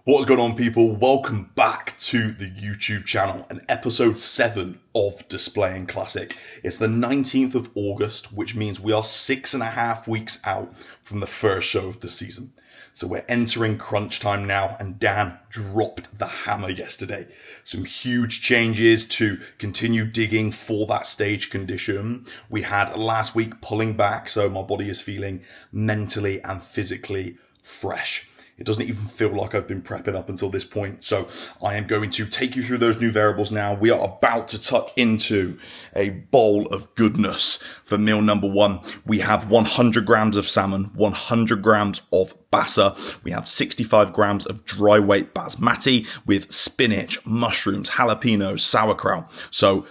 What's going on, people? Welcome back to the YouTube channel and episode 7 of Displaying Classic. It's the 19th of August, which means we are 6.5 weeks out from the first show of the season. So we're entering crunch time now, and Dan dropped the hammer yesterday. Some huge changes to continue digging for that stage condition. We had last week pulling back, so my body is feeling mentally and physically fresh. It doesn't even feel like I've been prepping up until this point. So I am going to take you through those new variables now. We are about to tuck into a bowl of goodness for meal number 1. We have 100 grams of salmon, 100 grams of basa. We have 65 grams of dry weight basmati with spinach, mushrooms, jalapenos, sauerkraut. So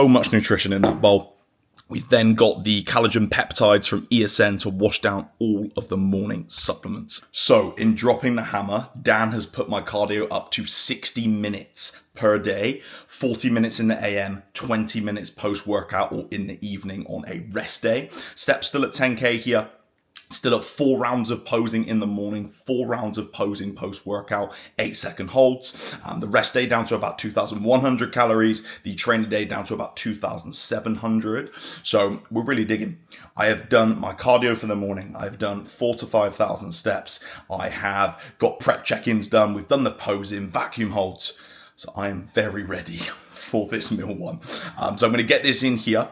much nutrition in that bowl. We've then got the collagen peptides from ESN to wash down all of the morning supplements. So in dropping the hammer, Dan has put my cardio up to 60 minutes per day, 40 minutes in the AM, 20 minutes post-workout or in the evening on a rest day. Steps still at 10K here. Still at 4 rounds of posing in the morning, 4 rounds of posing post-workout, 8-second holds. The rest day down to about 2,100 calories. The trainer day down to about 2,700. So we're really digging. I have done my cardio for the morning. I've done 4,000 to 5,000 steps. I have got prep check-ins done. We've done the posing, vacuum holds. So I am very ready for this meal 1. So I'm going to get this in here.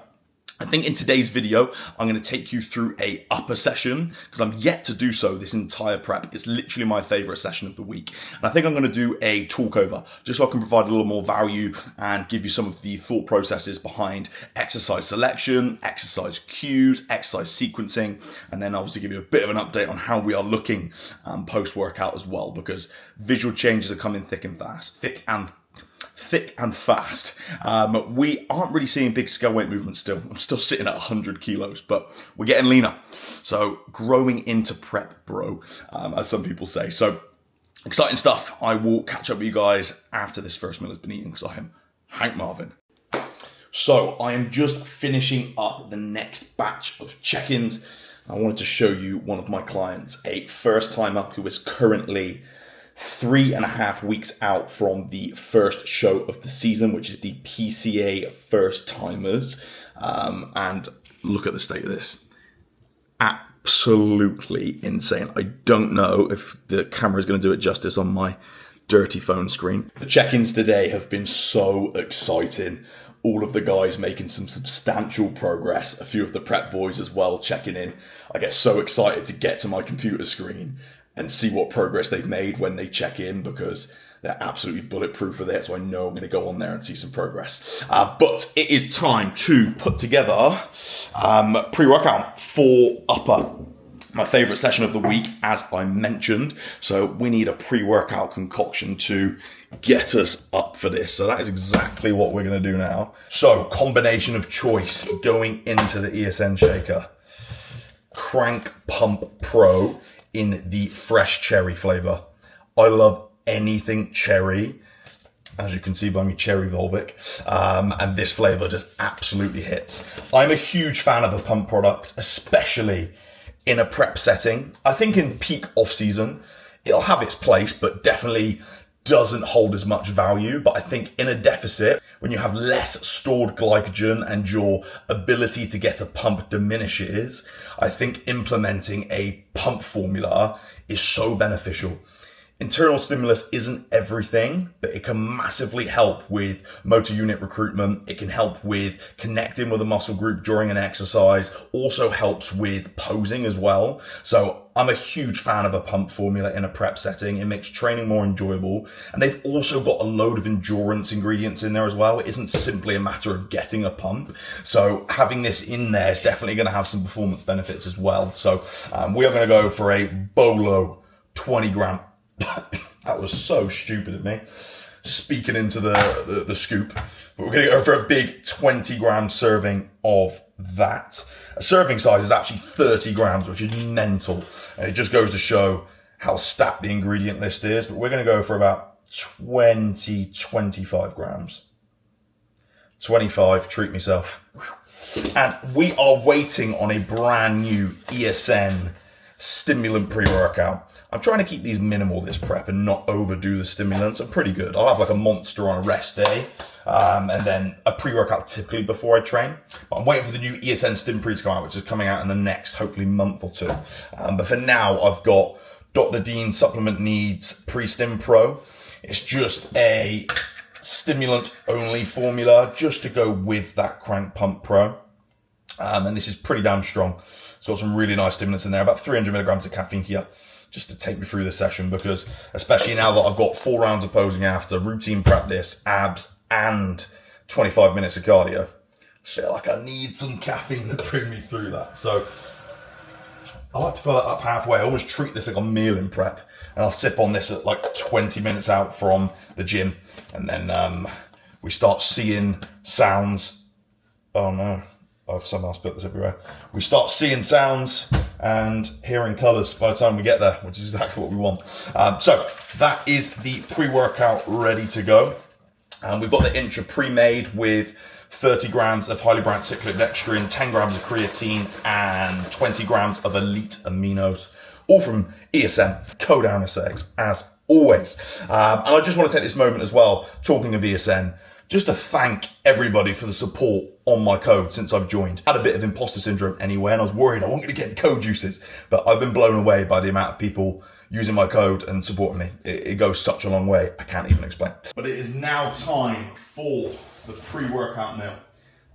I think in today's video, I'm going to take you through a upper session because I'm yet to do so this entire prep. It's literally my favorite session of the week. And I think I'm going to do a talk over just so I can provide a little more value and give you some of the thought processes behind exercise selection, exercise cues, exercise sequencing, and then obviously give you a bit of an update on how we are looking post-workout as well, because visual changes are coming thick and fast. We aren't really seeing big scale weight movements still. I'm still sitting at 100 kilos, but we're getting leaner. So growing into prep, bro, as some people say. So exciting stuff. I will catch up with you guys after this first meal has been eaten because I am Hank Marvin. So I am just finishing up the next batch of check-ins. I wanted to show you one of my clients, a first timer who is currently 3.5 weeks out from the first show of the season, which is the PCA First Timers. And look at the state of this. Absolutely insane. I don't know if the camera is going to do it justice on my dirty phone screen. The check-ins today have been so exciting. All of the guys making some substantial progress. A few of the prep boys as well checking in. I get so excited to get to my computer screen and see what progress they've made when they check in, because they're absolutely bulletproof with it. So I know I'm going to go on there and see some progress. But it is time to put together pre-workout for upper. My favorite session of the week, as I mentioned. So we need a pre-workout concoction to get us up for this. So that is exactly what we're going to do now. So combination of choice going into the ESN shaker. Crank Pump Pro in the fresh cherry flavor. I love anything cherry, as you can see by me cherry Volvic, and this flavor just absolutely hits. I'm a huge fan of the pump product, especially in a prep setting. I think in peak off season, it'll have its place, but definitely doesn't hold as much value. But I think in a deficit, when you have less stored glycogen and your ability to get a pump diminishes, I think implementing a pump formula is so beneficial. Internal stimulus isn't everything, but it can massively help with motor unit recruitment. It can help with connecting with a muscle group during an exercise. Also helps with posing as well. So I'm a huge fan of a pump formula in a prep setting. It makes training more enjoyable. And they've also got a load of endurance ingredients in there as well. It isn't simply a matter of getting a pump. So having this in there is definitely going to have some performance benefits as well. So we are going to go for a Bolo 20 gram. That was so stupid of me, speaking into the scoop. But we're going to go for a big 20 gram serving of that. A serving size is actually 30 grams, which is mental. And it just goes to show how stacked the ingredient list is. But we're going to go for about 25 grams. 25, treat myself. And we are waiting on a brand new ESN stimulant pre-workout. I'm trying to keep these minimal this prep and not overdo the stimulants. I'm pretty good. I'll have like a monster on a rest day, and then a pre-workout typically before I train. But I'm waiting for the new ESN Stim Pre to come out, which is coming out in the next, hopefully, month or two. But for now, I've got Dr. Dean Supplement Needs Pre-Stim Pro. It's just a stimulant-only formula just to go with that Crank Pump Pro. And this is pretty damn strong. It's got some really nice stimulants in there, about 300 milligrams of caffeine here, just to take me through the session, because especially now that I've got 4 rounds of posing after, routine practice, abs, and 25 minutes of cardio, I feel like I need some caffeine to bring me through that. So I like to fill that up halfway. I always treat this like a meal in prep, and I'll sip on this at like 20 minutes out from the gym, and then we start seeing sounds. Oh no. I've somehow spilled this everywhere. We start seeing sounds and hearing colours by the time we get there, which is exactly what we want. So that is the pre-workout ready to go. We've got the Intra pre-made with 30 grams of highly browned cyclodextrin, 10 grams of creatine, and 20 grams of elite aminos, all from ESN, code anesthetics, as always. And I just want to take this moment as well, talking of ESN, just to thank everybody for the support on my code since I've joined. I had a bit of imposter syndrome anyway, and I was worried I wasn't going to get any code juices, but I've been blown away by the amount of people using my code and supporting me. It goes such a long way, I can't even explain. But it is now time for the pre-workout meal.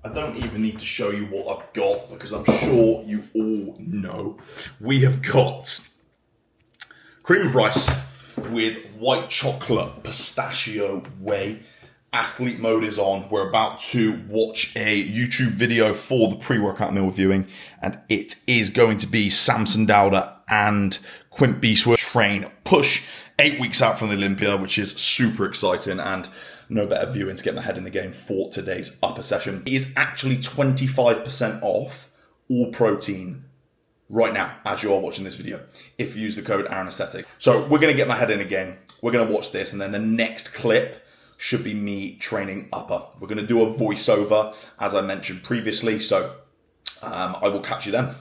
I don't even need to show you what I've got, because I'm sure you all know. We have got cream of rice with white chocolate pistachio whey. Athlete mode is on. We're about to watch a YouTube video for the pre-workout meal viewing, and it is going to be Samson Dowder and Quint Beastwood train push 8 weeks out from the Olympia, which is super exciting, and no better viewing to get my head in the game for today's upper session. It is actually 25% off all protein right now as you are watching this video if you use the code Anesthetic. So we're going to get my head in again. We're going to watch this, and then the next clip should be me training upper. We're going to do a voiceover, as I mentioned previously, so I will catch you then.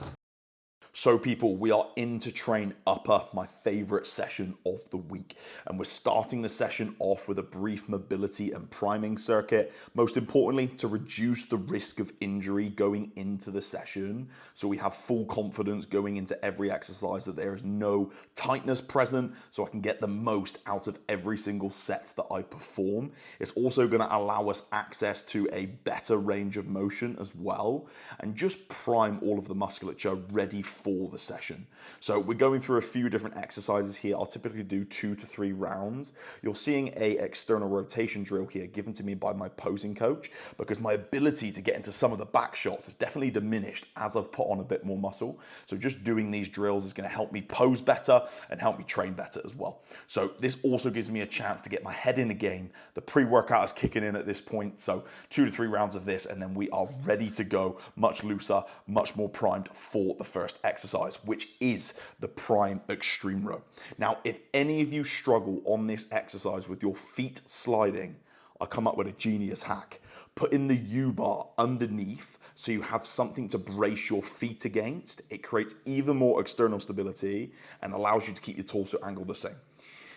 So people, we are in to train upper, my favorite session of the week. And we're starting the session off with a brief mobility and priming circuit. Most importantly, to reduce the risk of injury going into the session. So we have full confidence going into every exercise that there is no tightness present, so I can get the most out of every single set that I perform. It's also going to allow us access to a better range of motion as well, and just prime all of the musculature ready for the session. So we're going through a few different exercises here. I'll typically do 2 to 3 rounds. You're seeing a external rotation drill here given to me by my posing coach, because my ability to get into some of the back shots has definitely diminished as I've put on a bit more muscle. So just doing these drills is going to help me pose better and help me train better as well. So this also gives me a chance to get my head in the game. The pre-workout is kicking in at this point, so 2 to 3 rounds of this, and then we are ready to go, much looser, much more primed for the first exercise, which is the prime extreme row. Now, if any of you struggle on this exercise with your feet sliding, I come up with a genius hack. Put in the U-bar underneath so you have something to brace your feet against. It creates even more external stability and allows you to keep your torso angle the same.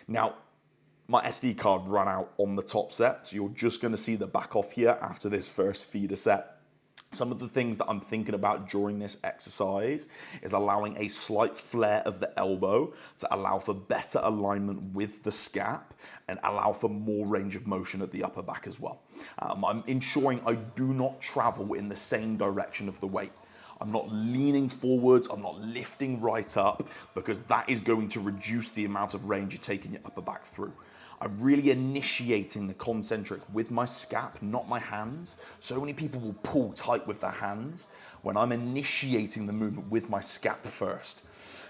Now, my SD card ran out on the top set, so you're just going to see the back off here after this first feeder set. Some of the things that I'm thinking about during this exercise is allowing a slight flare of the elbow to allow for better alignment with the scap and allow for more range of motion at the upper back as well. I'm ensuring I do not travel in the same direction of the weight. I'm not leaning forwards, I'm not lifting right up, because that is going to reduce the amount of range you're taking your upper back through. I'm really initiating the concentric with my scap, not my hands. So many people will pull tight with their hands when I'm initiating the movement with my scap first.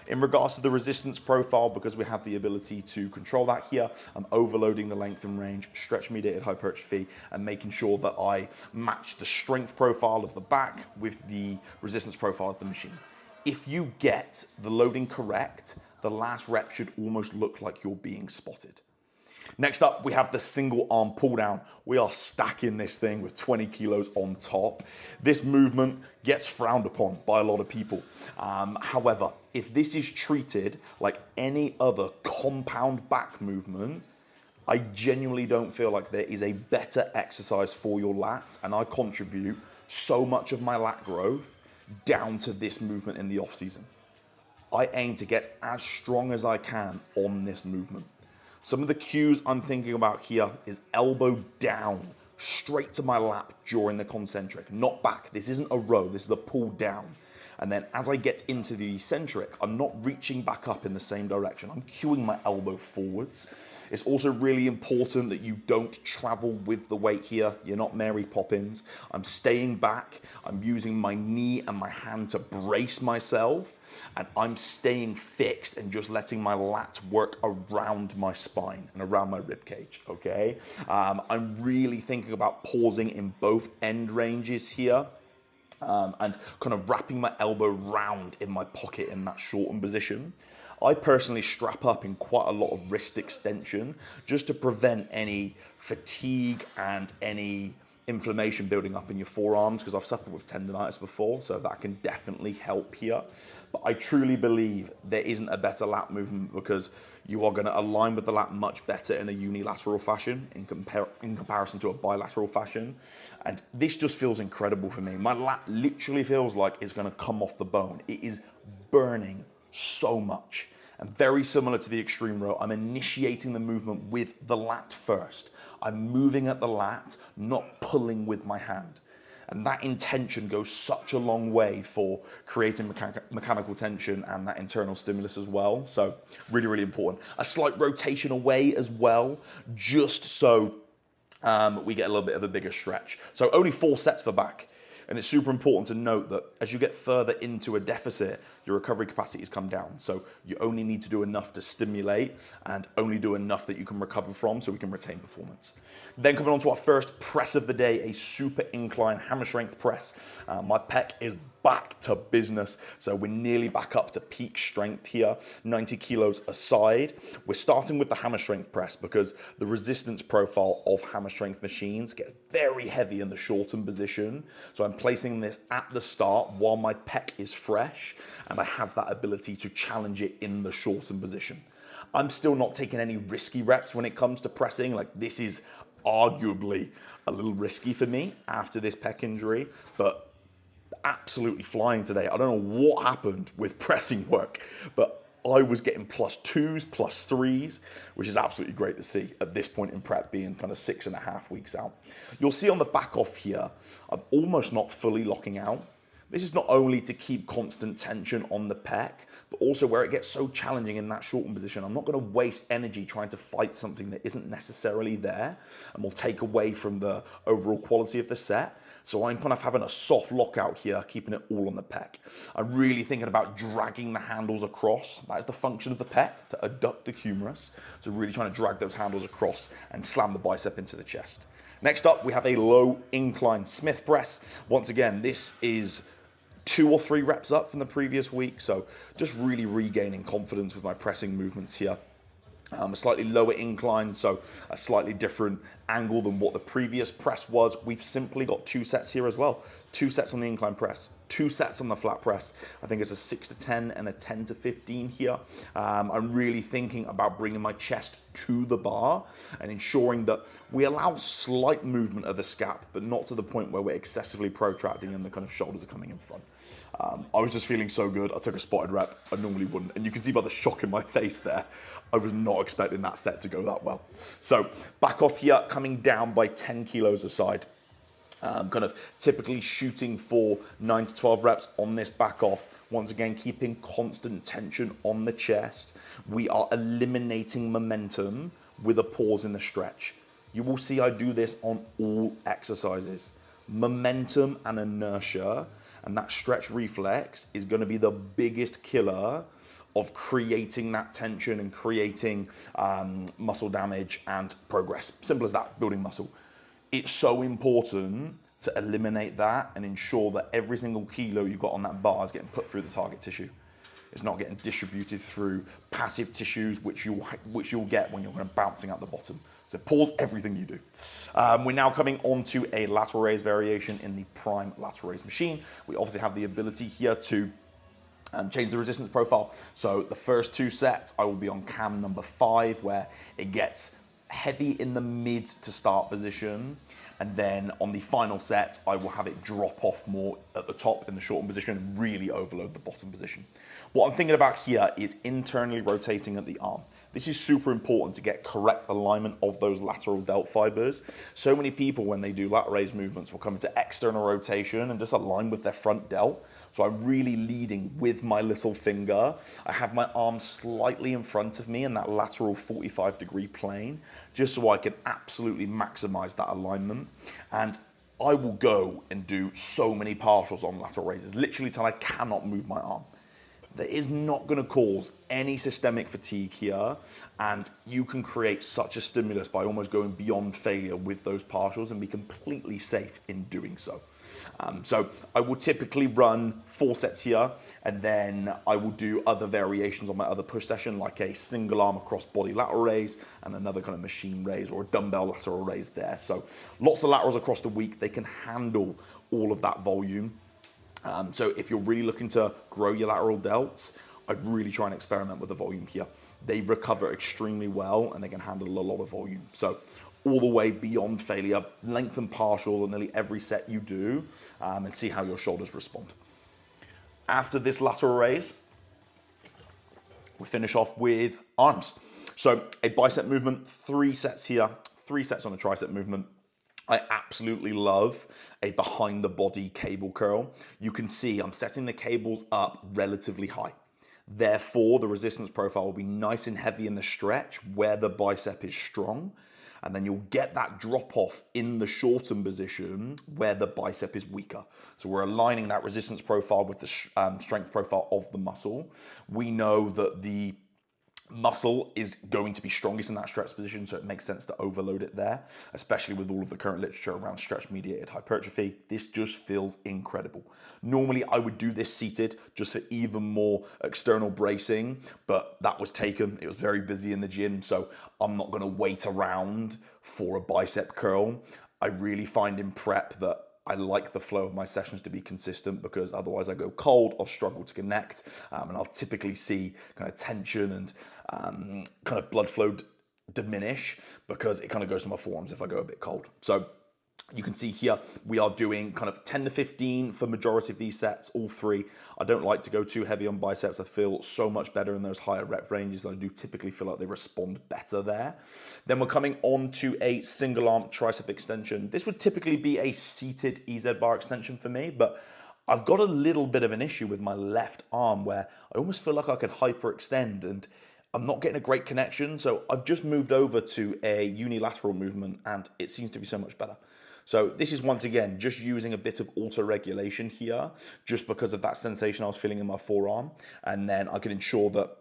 In regards to the resistance profile, because we have the ability to control that here, I'm overloading the length and range, stretch mediated hypertrophy, and making sure that I match the strength profile of the back with the resistance profile of the machine. If you get the loading correct, the last rep should almost look like you're being spotted. Next up, we have the single arm pull down. We are stacking this thing with 20 kilos on top. This movement gets frowned upon by a lot of people. However, if this is treated like any other compound back movement, I genuinely don't feel like there is a better exercise for your lats, and I contribute so much of my lat growth down to this movement in the off season. I aim to get as strong as I can on this movement. Some of the cues I'm thinking about here is elbow down, straight to my lap during the concentric, not back. This isn't a row, this is a pull down. And then as I get into the eccentric, I'm not reaching back up in the same direction. I'm cueing my elbow forwards. It's also really important that you don't travel with the weight here. You're not Mary Poppins. I'm staying back. I'm using my knee and my hand to brace myself. And I'm staying fixed and just letting my lats work around my spine and around my rib cage, okay? I'm really thinking about pausing in both end ranges here. And kind of wrapping my elbow round in my pocket in that shortened position. I personally strap up in quite a lot of wrist extension just to prevent any fatigue and any inflammation building up in your forearms, because I've suffered with tendonitis before, so that can definitely help here. But I truly believe there isn't a better lat movement, because you are going to align with the lat much better in a unilateral fashion in comparison to a bilateral fashion. And this just feels incredible for me. My lat literally feels like it's going to come off the bone. It is burning so much. And very similar to the extreme row, I'm initiating the movement with the lat first. I'm moving at the lat, not pulling with my hand. And that intention goes such a long way for creating mechanical tension and that internal stimulus as well. So really, really important. A slight rotation away as well, just so we get a little bit of a bigger stretch. So only 4 sets for back. And it's super important to note that as you get further into a deficit, your recovery capacities come down. So you only need to do enough to stimulate and only do enough that you can recover from so we can retain performance. Then coming on to our first press of the day, a super incline hammer strength press. My pec is back to business. So we're nearly back up to peak strength here, 90 kilos aside. We're starting with the hammer strength press because the resistance profile of hammer strength machines gets very heavy in the shortened position. So I'm placing this at the start while my pec is fresh, and I have that ability to challenge it in the shortened position. I'm still not taking any risky reps when it comes to pressing. Like, this is arguably a little risky for me after this pec injury, but absolutely flying today. I don't know what happened with pressing work, but I was getting +2s, +3s, which is absolutely great to see at this point in prep, being kind of 6.5 weeks out. You'll see on the back off here, I'm almost not fully locking out. This is not only to keep constant tension on the pec, but also where it gets so challenging in that shortened position. I'm not going to waste energy trying to fight something that isn't necessarily there and will take away from the overall quality of the set. So I'm kind of having a soft lockout here, keeping it all on the pec. I'm really thinking about dragging the handles across. That is the function of the pec, to adduct the humerus. So really trying to drag those handles across and slam the bicep into the chest. Next up, we have a low incline Smith press. Once again, this is 2 or 3 reps up from the previous week, so just really regaining confidence with my pressing movements here. A slightly lower incline, so a slightly different angle than what the previous press was. We've simply got 2 sets here as well. 2 sets on the incline press, 2 sets on the flat press. I think it's a 6 to 10 and a 10 to 15 here. I'm really thinking about bringing my chest to the bar and ensuring that we allow slight movement of the scap, but not to the point where we're excessively protracting and the kind of shoulders are coming in front. I was just feeling so good. I took a spotted rep. I normally wouldn't. And you can see by the shock in my face there, I was not expecting that set to go that well. So back off here, coming down by 10 kilos aside. Kind of typically shooting for 9 to 12 reps on this back off. Once again, keeping constant tension on the chest. We are eliminating momentum with a pause in the stretch. You will see I do this on all exercises. Momentum and inertia and that stretch reflex is going to be the biggest killer of creating that tension and creating muscle damage and progress. Simple as that, building muscle. It's so important to eliminate that and ensure that every single kilo you've got on that bar is getting put through the target tissue. It's not getting distributed through passive tissues, which you'll get when you're kind of bouncing out the bottom. So pause everything you do. We're now coming on to a lateral raise variation in the prime lateral raise machine. We obviously have the ability here to change the resistance profile. So the first 2 sets, I will be on cam number 5, where it gets heavy in the mid to start position. And then on the final set, I will have it drop off more at the top in the shortened position and really overload the bottom position. What I'm thinking about here is internally rotating at the arm. This is super important to get correct alignment of those lateral delt fibers. So many people, when they do lateral raise movements, will come into external rotation and just align with their front delt. So I'm really leading with my little finger. I have my arm slightly in front of me in that lateral 45-degree plane, just so I can absolutely maximize that alignment. And I will go and do so many partials on lateral raises, literally till I cannot move my arm. That is not going to cause any systemic fatigue here, and you can create such a stimulus by almost going beyond failure with those partials and be completely safe in doing so. So I will typically run 4 sets here, and then I will do other variations on my other push session, like a single arm across body lateral raise and another kind of machine raise or a dumbbell lateral raise there. So lots of laterals across the week. They can handle all of that volume. So if you're really looking to grow your lateral delts, I'd really try and experiment with the volume here. They recover extremely well and they can handle a lot of volume. So all the way beyond failure, lengthen partial on nearly every set you do, and see how your shoulders respond. After this lateral raise, we finish off with arms. So a bicep movement, 3 sets here, 3 sets on a tricep movement. I absolutely love a behind the body cable curl. You can see I'm setting the cables up relatively high. Therefore, the resistance profile will be nice and heavy in the stretch where the bicep is strong. And then you'll get that drop off in the shortened position where the bicep is weaker. So we're aligning that resistance profile with the strength profile of the muscle. We know that the muscle is going to be strongest in that stretch position, so it makes sense to overload it there, especially with all of the current literature around stretch-mediated hypertrophy. This just feels incredible. Normally, I would do this seated just for even more external bracing, but that was taken. It was very busy in the gym, so I'm not going to wait around for a bicep curl. I really find in prep that I like the flow of my sessions to be consistent, because otherwise I go cold, I'll struggle to connect, and I'll typically see kind of tension and kind of blood flow diminish, because it kind of goes to my forearms if I go a bit cold. So you can see here, we are doing kind of 10 to 15 for majority of these sets, all 3. I don't like to go too heavy on biceps. I feel so much better in those higher rep ranges. I do typically feel like they respond better there. Then we're coming on to a single arm tricep extension. This would typically be a seated EZ bar extension for me, but I've got a little bit of an issue with my left arm where I almost feel like I could hyperextend and I'm not getting a great connection. So I've just moved over to a unilateral movement and it seems to be so much better. So this is once again just using a bit of auto-regulation here, just because of that sensation I was feeling in my forearm. And then I can ensure that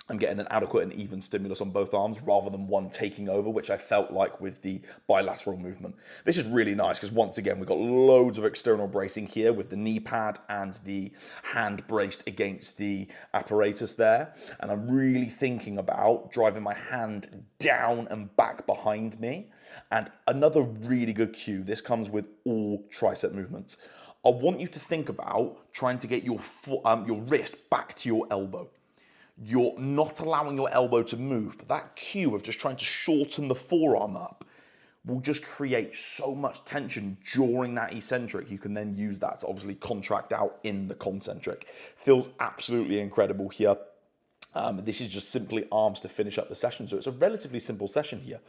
I'm getting an adequate and even stimulus on both arms rather than one taking over, which I felt like with the bilateral movement. This is really nice because once again, we've got loads of external bracing here with the knee pad and the hand braced against the apparatus there. And I'm really thinking about driving my hand down and back behind me. And another really good cue, this comes with all tricep movements. I want you to think about trying to get your wrist back to your elbow. You're not allowing your elbow to move, but that cue of just trying to shorten the forearm up will just create so much tension during that eccentric. You can then use that to obviously contract out in the concentric. Feels absolutely incredible here. This is just simply arms to finish up the session. So it's a relatively simple session here.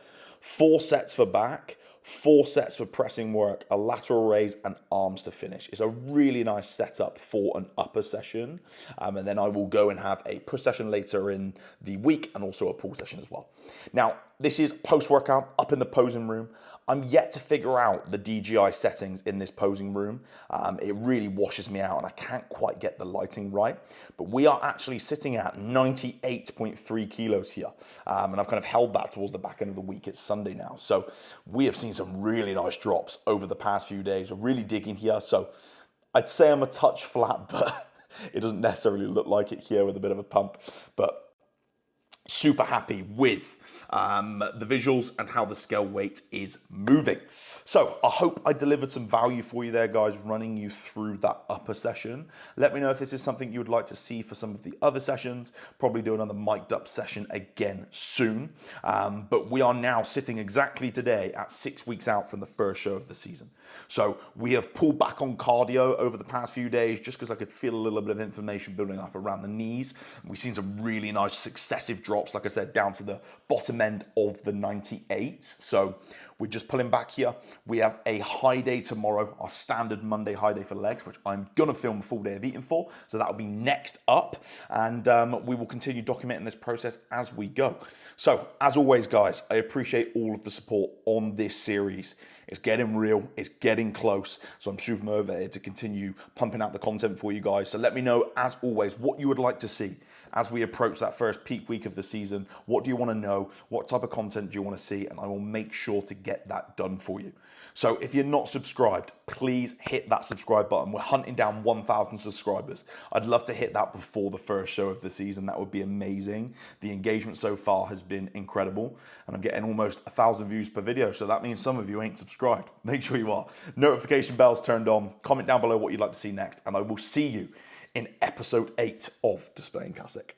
4 sets for back, 4 sets for pressing work, a lateral raise, and arms to finish. It's a really nice setup for an upper session. And then I will go and have a push session later in the week and also a pull session as well. Now, this is post-workout up in the posing room. I'm yet to figure out the DJI settings in this posing room. It really washes me out and I can't quite get the lighting right. But we are actually sitting at 98.3 kilos here. And I've kind of held that towards the back end of the week. It's Sunday now. So we have seen some really nice drops over the past few days. We're really digging here. So I'd say I'm a touch flat, but It doesn't necessarily look like it here with a bit of a pump, but super happy with the visuals and how the scale weight is moving. So I hope I delivered some value for you there, guys, running you through that upper session. Let me know if this is something you would like to see for some of the other sessions. Probably do another mic'd up session again soon. But we are now sitting exactly today at 6 weeks out from the first show of the season. So we have pulled back on cardio over the past few days just because I could feel a little bit of inflammation building up around the knees. We've seen some really nice successive drops, like I said, down to the bottom end of the 98s. So we're just pulling back here. We have a high day tomorrow, our standard Monday high day for legs, which I'm going to film a full day of eating for. So that will be next up. And we will continue documenting this process as we go. So as always, guys, I appreciate all of the support on this series. It's getting real, it's getting close. So I'm super motivated to continue pumping out the content for you guys. So let me know, as always, what you would like to see as we approach that first peak week of the season. What do you want to know? What type of content do you want to see? And I will make sure to get that done for you. So if you're not subscribed, please hit that subscribe button. We're hunting down 1,000 subscribers. I'd love to hit that before the first show of the season. That would be amazing. The engagement so far has been incredible, and I'm getting almost 1,000 views per video. So that means some of you ain't subscribed. Make sure you are. Notification bells turned on. Comment down below what you'd like to see next, and I will see you in episode 8 of Displaying Classic.